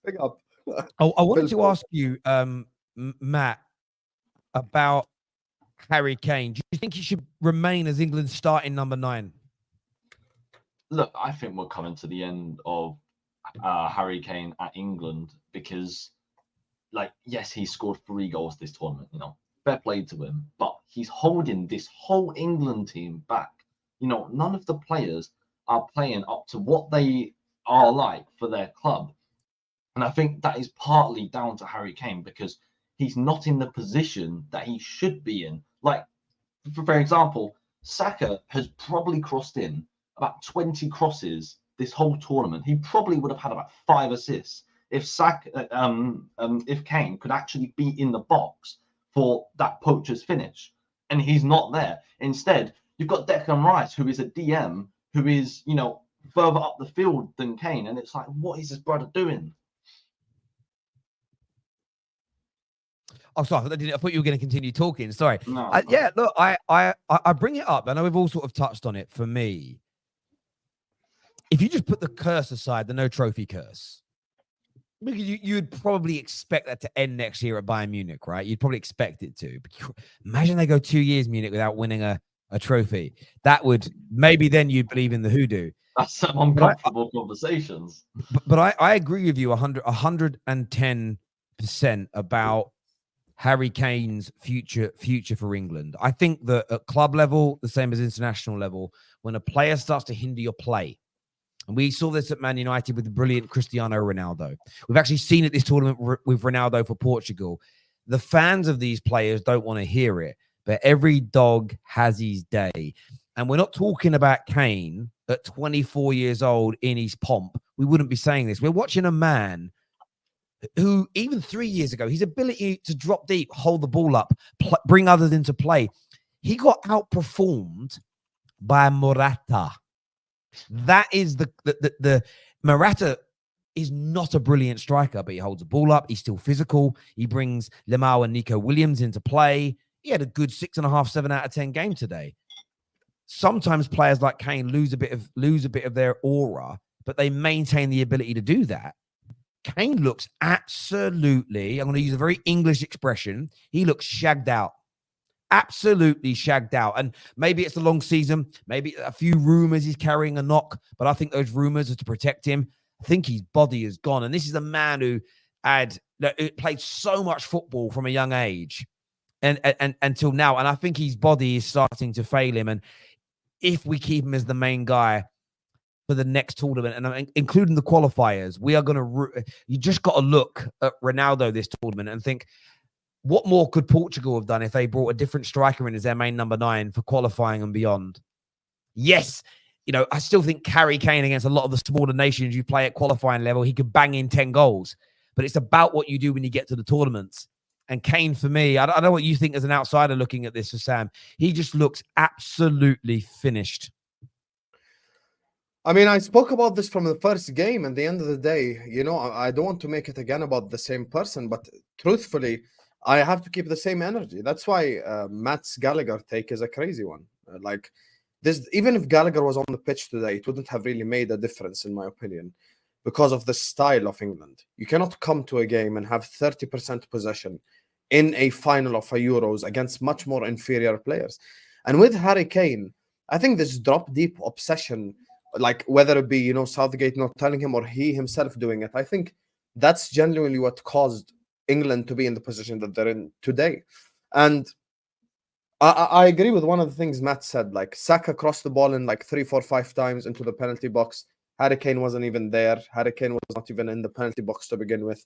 Big up. I wanted to ask you, Matt, about Harry Kane. Do you think he should remain as England's starting number 9? Look, I think we're coming to the end of Harry Kane at England because, like, yes, he scored 3 goals this tournament. Fair play to him, but he's holding this whole England team back. None of the players are playing up to what they are like for their club. And I think that is partly down to Harry Kane because he's not in the position that he should be in. Like, for example, Saka has probably crossed in about 20 crosses this whole tournament. He probably would have had about 5 assists if if Kane could actually be in the box for that poacher's finish. And he's not there. Instead, you've got Declan Rice, who is a DM, who is, further up the field than Kane. And it's like, what is this brother doing? Oh, sorry, I thought you were going to continue talking. Sorry. No. Yeah, look, I bring it up. I know we've all sort of touched on it. For me, if you just put the curse aside, the no trophy curse, because you'd probably expect that to end next year at Bayern Munich, right? You'd probably expect it to. But imagine they go 2 years Munich without winning a trophy. That would, maybe then you'd believe in the hoodoo. That's some uncomfortable conversations. But I agree with you 110% about Harry Kane's future for England. I think that at club level, the same as international level, when a player starts to hinder your play, and we saw this at Man United with the brilliant Cristiano Ronaldo. We've actually seen it this tournament with Ronaldo for Portugal. The fans of these players don't want to hear it, but every dog has his day. And we're not talking about Kane at 24 years old in his pomp. We wouldn't be saying this. We're watching a man who, even 3 years ago, his ability to drop deep, hold the ball up, bring others into play, he got outperformed by Morata. That is the Morata is not a brilliant striker, but he holds the ball up. He's still physical. He brings Lemao and Nico Williams into play. He had a good 6.5, 7 out of 10 game today. Sometimes players like Kane lose a bit of their aura, but they maintain the ability to do that. Kane looks absolutely, I'm going to use a very English expression, he looks shagged out. Absolutely shagged out. And maybe it's a long season. Maybe a few rumors he's carrying a knock, but I think those rumors are to protect him. I think his body is gone. And this is a man who played so much football from a young age and until now. And I think his body is starting to fail him. And if we keep him as the main guy for the next tournament, and including the qualifiers, we are going to, you just got to look at Ronaldo this tournament and think, what more could Portugal have done if they brought a different striker in as their main number 9 for qualifying and beyond? Yes, I still think Harry Kane against a lot of the smaller nations you play at qualifying level, he could bang in 10 goals. But it's about what you do when you get to the tournaments. And Kane, for me, I don't know what you think as an outsider looking at this for Sam. He just looks absolutely finished. I mean, I spoke about this from the first game. At the end of the day, I don't want to make it again about the same person, but truthfully, I have to keep the same energy. That's why Matt's Gallagher take is a crazy one. Like this, even if Gallagher was on the pitch today, it wouldn't have really made a difference, in my opinion, because of the style of England. You cannot come to a game and have 30% possession in a final of a Euros against much more inferior players. And with Harry Kane, I think this drop deep obsession, like whether it be, Southgate not telling him or he himself doing it, I think that's genuinely what caused England to be in the position that they're in today. And I agree with one of the things Matt said, like Saka crossed the ball in like 3, 4, 5 times into the penalty box. Harry Kane wasn't even there. Harry Kane was not even in the penalty box to begin with.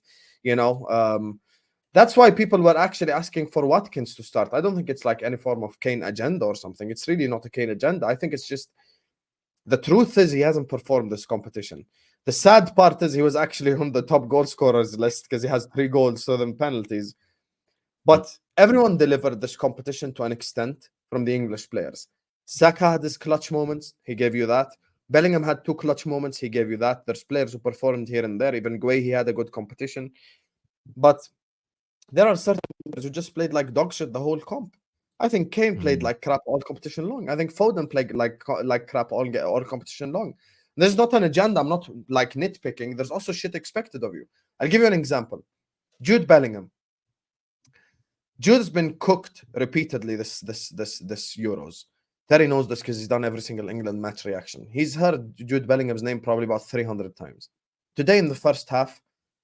That's why people were actually asking for Watkins to start. I don't think it's like any form of Kane agenda or something. It's really not a Kane agenda. I think it's just, the truth is he hasn't performed this competition. The sad part is he was actually on the top goal scorers list because he has 3 goals, 7 penalties. But everyone delivered this competition to an extent from the English players. Saka had his clutch moments. He gave you that. Bellingham had 2 clutch moments. He gave you that. There's players who performed here and there. Even Gueye, he had a good competition. But there are certain players who just played like dog shit the whole comp. I think Kane played like crap all competition long. I think Foden played like crap all competition long. There's not an agenda. I'm not like nitpicking. There's also shit expected of you. I'll give you an example. Jude Bellingham. Jude's been cooked repeatedly this Euros. Terry knows this because he's done every single England match reaction. He's heard Jude Bellingham's name probably about 300 times. Today in the first half,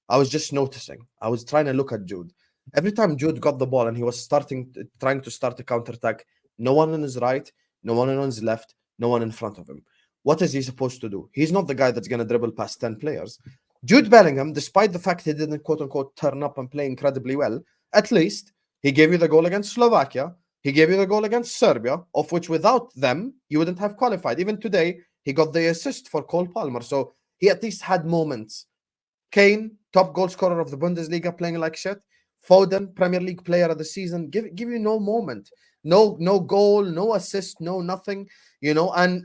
I was just noticing. I was trying to look at Jude. Every time Jude got the ball and he was trying to start a counter-attack, no one on his right, no one on his left, no one in front of him. What is he supposed to do? He's not the guy that's going to dribble past 10 players. Jude Bellingham, despite the fact he didn't quote-unquote turn up and play incredibly well, at least he gave you the goal against Slovakia. He gave you the goal against Serbia, of which without them, you wouldn't have qualified. Even today, he got the assist for Cole Palmer. So he at least had moments. Kane, top goal scorer of the Bundesliga, playing like shit. Foden, Premier League player of the season, give you no moment. No goal, no assist, no nothing. You know, and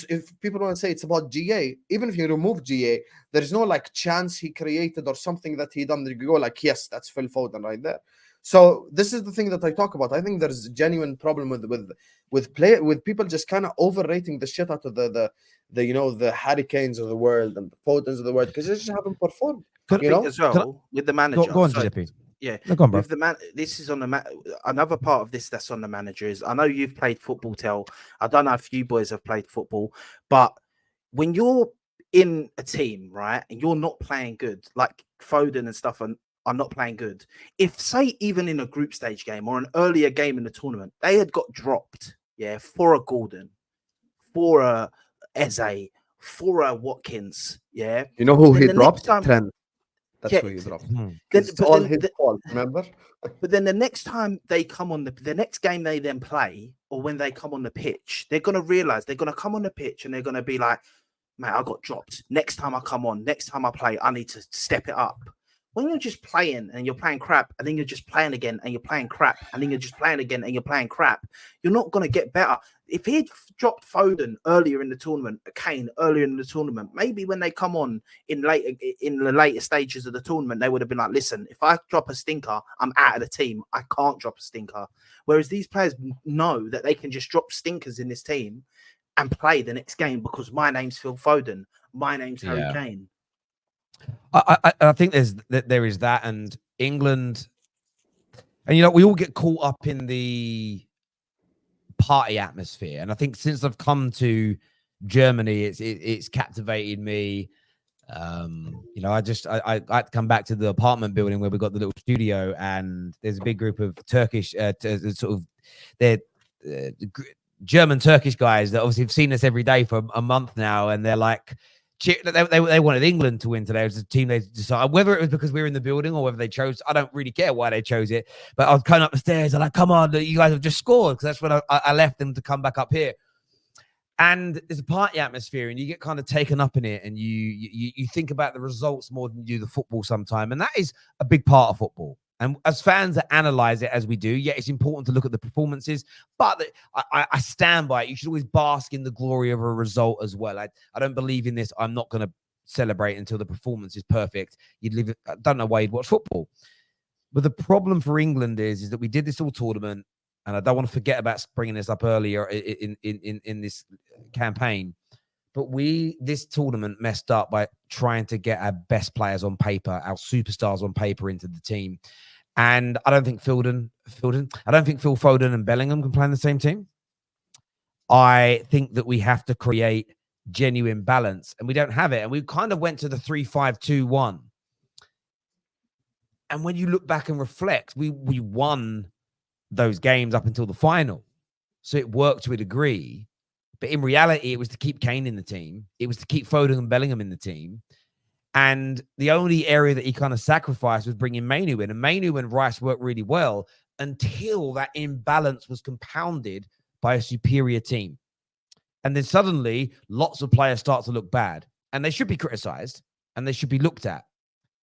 if people want to say it's about GA, even if you remove GA, there's no like chance he created or something that he done. You go like, yes, that's Phil Foden right there. So this is the thing that I talk about. I think there's a genuine problem with people just kind of overrating the shit out of the you know, the Harry Kanes of the world and the Fodens of the world, because they just haven't performed. You know, as well with the manager. Go on, So, Giuseppe. yeah, No, go on, bro. with the this is on the another part of this that's on the manager is, I know you've played football, Tel. I don't know if you boys have played football, but when you're in a team, right, and you're not playing good, like Foden and stuff are not playing good. If, say, even in a group stage game or an earlier game in the tournament, they had got dropped, yeah, for a Gordon, for a Eze, for a Watkins, yeah. you know who Then he the dropped? next time- Trent. That's Yeah, who he dropped. Then, It's but all then his the- fault. Remember? But then the next time they come on the next game they then play, or when they come on the pitch, they're gonna realize they're gonna come on the pitch and they're gonna be like, man, I got dropped. Next time I come on, next time I play, I need to step it up. When you're just playing and you're playing crap, and then you're just playing again and you're playing crap, and then you're just playing again and you're playing crap, you're not gonna get better. If he'd dropped Foden earlier in the tournament, Kane earlier in the tournament, maybe when they come on in the later stages of the tournament, they would have been like, listen, if I drop a stinker, I'm out of the team. I can't drop a stinker. Whereas these players know that they can just drop stinkers in this team and play the next game because my name's Phil Foden, my name's Harry Kane. I think there is that, and England, and you know, we all get caught up in the party atmosphere, and I think since I've come to Germany, it's captivated me. You know, I had to come back to the apartment building where we got the little studio, and there's a big group of Turkish sort of they're German Turkish guys that obviously have seen us every day for a month now, and they're like, they wanted England to win today. It was a team they decided, whether it was because we were in the building or whether they chose, I don't really care why they chose it, but I was coming up the stairs and like, come on, you guys have just scored, because that's when I left them to come back up here. And there's a party atmosphere, and you get kind of taken up in it, and you think about the results more than you do the football sometime, and that is a big part of football. And as fans that analyze it as we do, yeah, it's important to look at the performances, but I stand by it. You should always bask in the glory of a result as well. I don't believe in this. I'm not going to celebrate until the performance is perfect. I don't know why you'd watch football. But the problem for England is that we did this all tournament, and I don't want to forget about bringing this up earlier in this campaign. But this tournament messed up by trying to get our best players on paper, our superstars on paper into the team. And I don't think Phil Foden and Bellingham can play in the same team. I think that we have to create genuine balance, and we don't have it. And we kind of went to the 3-5-2-1. And when you look back and reflect, we won those games up until the final. So it worked to a degree. But in reality, it was to keep Kane in the team. It was to keep Foden and Bellingham in the team. And the only area that he kind of sacrificed was bringing Mainu in. And Mainu and Rice worked really well until that imbalance was compounded by a superior team. And then suddenly, lots of players start to look bad. And they should be criticized, and they should be looked at.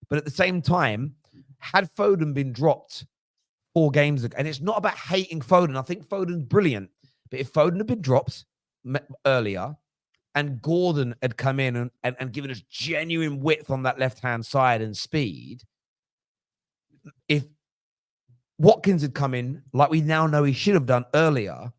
But at the same time, had Foden been dropped 4 games ago, and it's not about hating Foden. I think Foden's brilliant. But if Foden had been dropped earlier, and Gordon had come in and given us genuine width on that left-hand side and speed, if Watkins had come in like we now know he should have done earlier,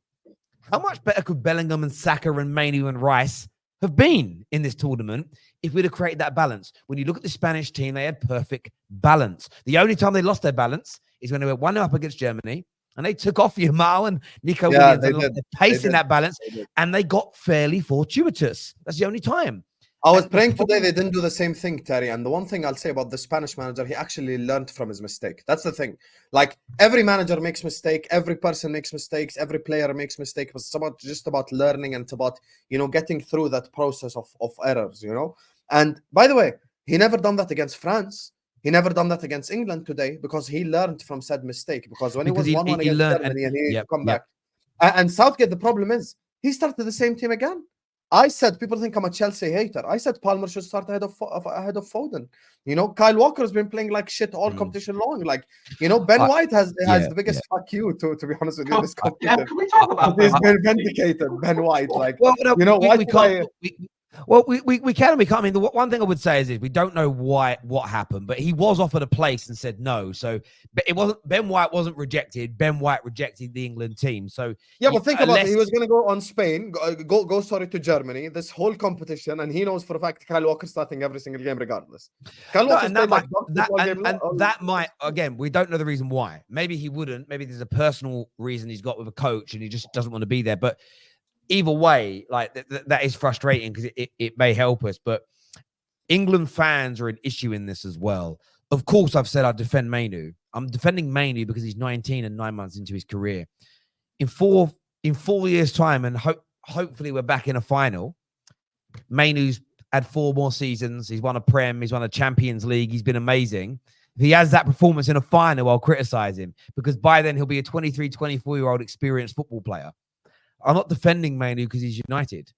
how much better could Bellingham and Saka and Mainu and Rice have been in this tournament if we'd have created that balance. When you look at the Spanish team, they had perfect balance. The only time they lost their balance is when they were 1-0 up against Germany and they took off Yamal and Nico Williams and lost their pace in that balance, and they got fairly fortuitous. That's the only time. I was praying today they didn't do the same thing, Terry. And the one thing I'll say about the Spanish manager, he actually learned from his mistake. That's the thing. Like, every manager makes mistake, every person makes mistakes, every player makes mistake. But it's just about learning, and it's about, you know, getting through that process of errors, you know. And by the way, he never done that against France. He never done that against England today, because he learned from said mistake. Because when he was 1-1 against Germany and he come back. And Southgate, the problem is, he started the same team again. I said, people think I'm a Chelsea hater. I said Palmer should start ahead of Foden. You know, Kyle Walker has been playing like shit all competition long. Like, you know, Ben White has the biggest fuck you, to be honest with you. This competition. Can we talk about He's been vindicated, Ben White. Like, well, no, you know, we can't. We can and we can't. I mean, the one thing I would say is we don't know what happened, but he was offered a place and said no. So, but it wasn't, Ben White wasn't rejected. Ben White rejected the England team. So yeah, but think about it. He was going to go on Spain, go to Germany, this whole competition, and he knows for a fact Kyle Walker starting every single game regardless. Kyle Walker that might, again, we don't know the reason why. Maybe he wouldn't. Maybe there's a personal reason he's got with a coach and he just doesn't want to be there. But either way, like that is frustrating, because it may help us. But England fans are an issue in this as well. Of course, I've said I defend Mainu. I'm defending Mainu because he's 19 and 9 months into his career. In 4 years' time, and hopefully we're back in a final. Mainu's had 4 more seasons. He's won a Prem. He's won a Champions League. He's been amazing. If he has that performance in a final, I'll criticize him, because by then he'll be a 23, 24-year-old experienced football player. I'm not defending Mainu because he's United.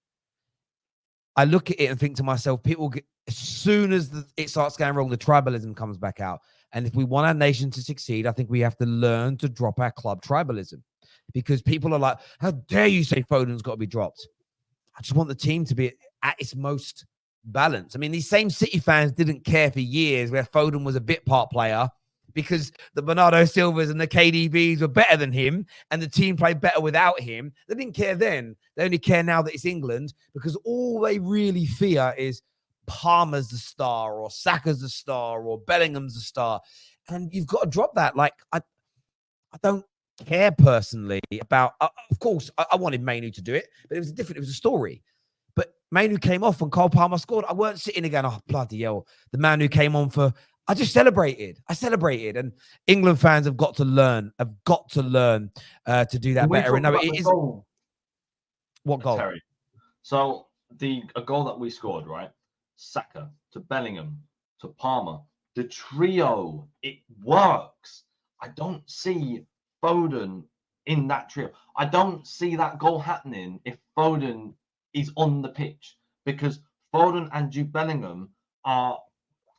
I look at it and think to myself, people get, as soon as it starts going wrong, the tribalism comes back out. And if we want our nation to succeed, I think we have to learn to drop our club tribalism, because people are like, how dare you say Foden's got to be dropped? I just want the team to be at its most balanced. I mean, these same City fans didn't care for years where Foden was a bit part player, because the Bernardo Silvas and the KDBs were better than him and the team played better without him. They didn't care then. They only care now that it's England, because all they really fear is Palmer's the star, or Saka's the star, or Bellingham's the star. And you've got to drop that. Like, I don't care personally about, of course, I wanted Mainu to do it, but it was different. It was a story. But Mainu came off when Cole Palmer scored. I weren't sitting again, oh, bloody hell. The man who came on for, I just celebrated. And England fans have got to learn to do that better. And no, it is. What goal? Terry. So a goal that we scored, right? Saka to Bellingham to Palmer, the trio, it works. I don't see Foden in that trio. I don't see that goal happening if Foden is on the pitch, because Foden and Jude Bellingham are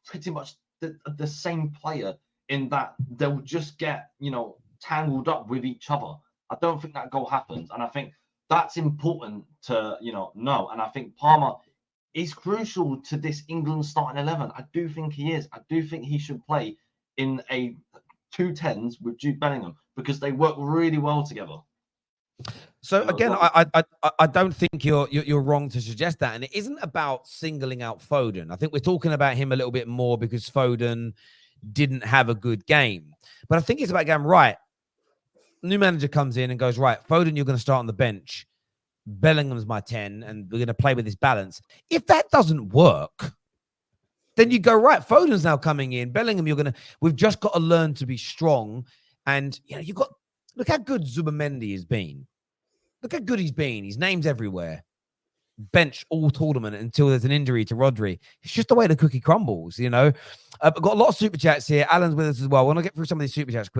pretty much the same player, in that they'll just get, tangled up with each other. I don't think that goal happens. And I think that's important to, know. And I think Palmer is crucial to this England starting 11. I do think he is. I do think he should play in a 2-10s with Jude Bellingham, because they work really well together. So again, I don't think you're wrong to suggest that, and it isn't about singling out Foden. I think we're talking about him a little bit more because Foden didn't have a good game. But I think it's about going, right, new manager comes in and goes, right, Foden, you're going to start on the bench. Bellingham's my 10, and we're going to play with this balance. If that doesn't work, then you go, right, Foden's now coming in. Bellingham, we've just got to learn to be strong. And look how good Zubimendi has been. Look how good he's been. His name's everywhere. Bench all tournament until there's an injury to Rodri. It's just the way the cookie crumbles, I've got a lot of super chats here. Alan's with us as well. I want to get through some of these super chats quickly.